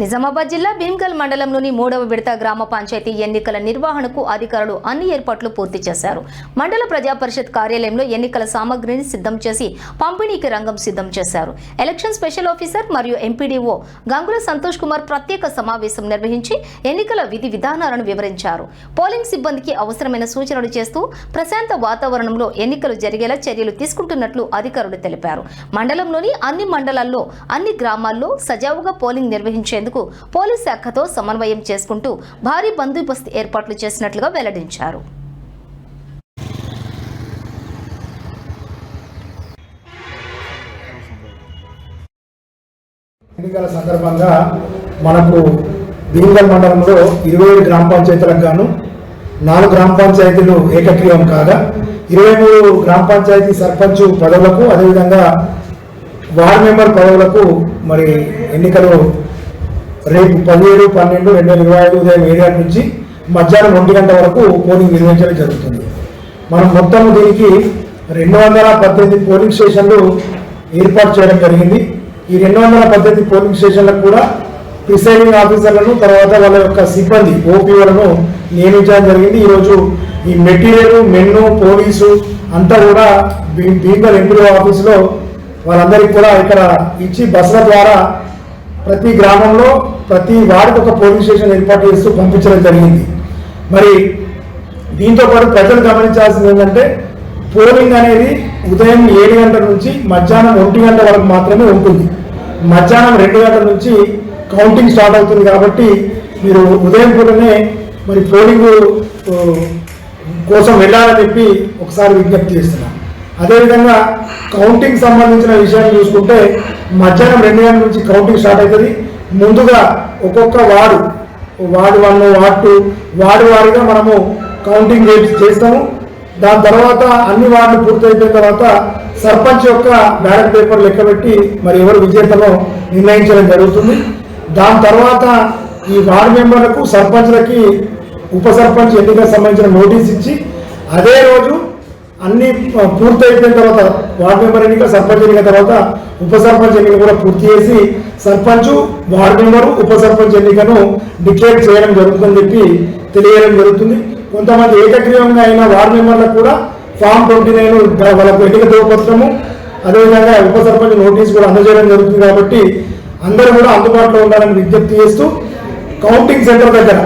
నిజామాబాద్ జిల్లా భీమ్గల్ మండలంలోని 3వ విడత గ్రామ పంచాయతీ ఎన్నికల నిర్వహణకు అధికారులు అన్ని ఏర్పాట్లు పూర్తి చేశారు. మండల ప్రజా పరిషత్ కార్యాలయంలో ఎన్నికల సామగ్రిని సిద్ధం చేసి పంపిణీకి రంగం సిద్ధం చేశారు. ఎలక్షన్ స్పెషల్ ఆఫీసర్ మరియు ఎంపీడీఓ గంగుల సంతోష్ కుమార్ ప్రత్యేక సమావేశం నిర్వహించి ఎన్నికల విధి విధానాలను వివరించారు. పోలింగ్ సిబ్బందికి అవసరమైన సూచనలు చేస్తూ ప్రశాంత వాతావరణంలో ఎన్నికలు జరిగేలా చర్యలు తీసుకుంటున్నట్లు అధికారులు తెలిపారు. మండలంలోని అన్ని మండలాల్లో అన్ని గ్రామాల్లో సజావుగా పోలింగ్ నిర్వహించేందుకు పోలీస్ శాఖతో సమన్వయం చేసుకుంటూ భారీ బందోబస్తు ఏర్పాట్లు చేసినట్లుగా వెల్లడించారు. ఎన్నికల సందర్భంగా మనకు భీమ్గల్ మండలంలో 27 గ్రామ పంచాయతీలకు గాను 4 గ్రామ పంచాయతీలు ఏకగ్రీవం కాగా 23 గ్రామ పంచాయతీ సర్పంచ్ పదవులకు అదేవిధంగా వార్డు మెంబర్ పదవులకు మరి ఎన్నికలు రేపు 17-12-2025 ఉదయం 7 గంటల నుంచి మధ్యాహ్నం 1 గంట వరకు పోలింగ్ నిర్వహించడం జరుగుతుంది. మనం మొత్తం దీనికి 218 పోలింగ్ స్టేషన్లు ఏర్పాటు చేయడం జరిగింది. ఈ 218 పోలింగ్ స్టేషన్లకు కూడా ప్రిసైడింగ్ ఆఫీసర్లను తర్వాత వాళ్ళ యొక్క సిబ్బంది ఓపీఓలను నియమించడం జరిగింది. ఈరోజు ఈ మెటీరియల్ మెన్ను పోలీసు అంతా కూడా భీమ్గల్ ఎంపీఓ ఆఫీసులో వాళ్ళందరికీ కూడా ఇక్కడ ఇచ్చి బస్సుల ద్వారా ప్రతి గ్రామంలో ప్రతి వార్డుకు ఒక పోలింగ్ స్టేషన్ ఏర్పాటు చేస్తూ పంపించడం జరిగింది. మరి దీంతో పాటు ప్రజలు గమనించాల్సింది ఏంటంటే పోలింగ్ అనేది ఉదయం 7 గంటల నుంచి మధ్యాహ్నం 1 గంట వరకు మాత్రమే ఉంటుంది. మధ్యాహ్నం 2 గంటల నుంచి కౌంటింగ్ స్టార్ట్ అవుతుంది కాబట్టి మీరు ఉదయం పూటనే మరి పోలింగ్ కోసం వెళ్ళాలని చెప్పి ఒకసారి విజ్ఞప్తి చేస్తున్నాం. అదేవిధంగా కౌంటింగ్ సంబంధించిన విషయాన్ని చూసుకుంటే మధ్యాహ్నం 2 గంటల నుంచి కౌంటింగ్ స్టార్ట్ అవుతుంది. ముందుగా ఒక్కొక్క వార్డు 1 వార్డు 2 వార్డు వారీగా మనము కౌంటింగ్ చేస్తాము. దాని తర్వాత అన్ని వార్డులు పూర్తయిపోయిన తర్వాత సర్పంచ్ యొక్క బ్యాలెట్ పేపర్ లెక్కబెట్టి మరి ఎవరు విజేతలో నిర్ణయించడం జరుగుతుంది. దాని తర్వాత ఈ వార్డు మెంబర్లకు సర్పంచ్లకి ఉప సర్పంచ్ ఎన్నికలకు సంబంధించిన నోటీస్ ఇచ్చి అదే రోజు అన్ని పూర్తయిపోయిన తర్వాత వార్డు మెంబర్ ఎన్నిక సర్పంచ్ ఎన్నిక తర్వాత ఉప సర్పంచ్ ఎన్నిక కూడా పూర్తి చేసి సర్పంచ్ వార్డు మెంబరు ఉప సర్పంచ్ ఎన్నికను డిక్లేర్ చేయడం జరుగుతుందని చెప్పి తెలియడం జరుగుతుంది. కొంతమంది ఏకగ్రీవంగా అయిన వార్డు మెంబర్లకు కూడా ఫామ్ 29 వాళ్ళకు ఎన్నిక ధ్రువపత్రము అదేవిధంగా ఉప సర్పంచ్ నోటీస్ కూడా అందజేయడం జరుగుతుంది. కాబట్టి అందరూ కూడా అందుబాటులో ఉండాలని విజ్ఞప్తి చేస్తూ కౌంటింగ్ సెంటర్ దగ్గర